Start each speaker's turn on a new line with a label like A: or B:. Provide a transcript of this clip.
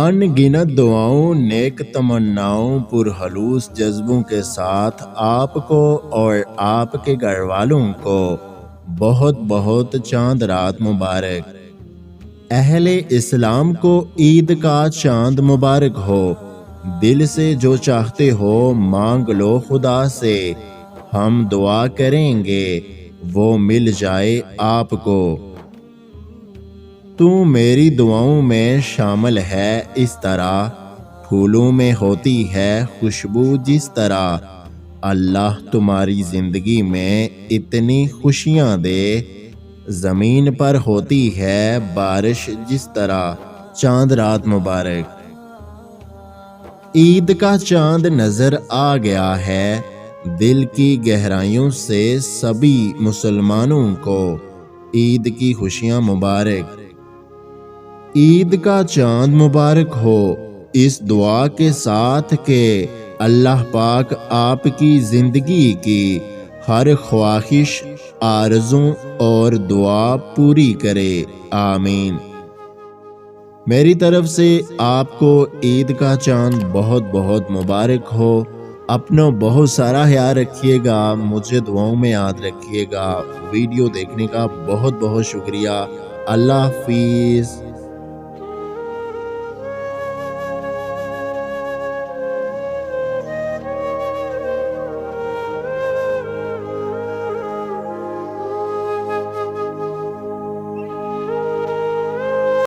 A: ان گنت دعاؤں، نیک تمناؤں، پرخلوص جذبوں کے ساتھ آپ کو اور آپ کے گھر والوں کو بہت بہت چاند رات مبارک۔ اہل اسلام کو عید کا چاند مبارک ہو۔ دل سے جو چاہتے ہو مانگ لو خدا سے، ہم دعا کریں گے وہ مل جائے آپ کو۔ تو میری دعاؤں میں شامل ہے اس طرح، پھولوں میں ہوتی ہے خوشبو جس طرح۔ اللہ تمہاری زندگی میں اتنی خوشیاں دے، زمین پر ہوتی ہے بارش جس طرح۔ چاند رات مبارک۔ عید کا چاند نظر آ گیا ہے، دل کی گہرائیوں سے سبھی مسلمانوں کو عید کی خوشیاں مبارک۔ عید کا چاند مبارک ہو، اس دعا کے ساتھ کہ اللہ پاک آپ کی زندگی کی ہر خواہش، آرزو اور دعا پوری کرے، آمین۔ میری طرف سے آپ کو عید کا چاند بہت بہت مبارک ہو۔ اپنا بہت سارا خیال رکھیے گا، مجھے دعاؤں میں یاد رکھیے گا۔ ویڈیو دیکھنے کا بہت بہت شکریہ۔ اللہ حافظ۔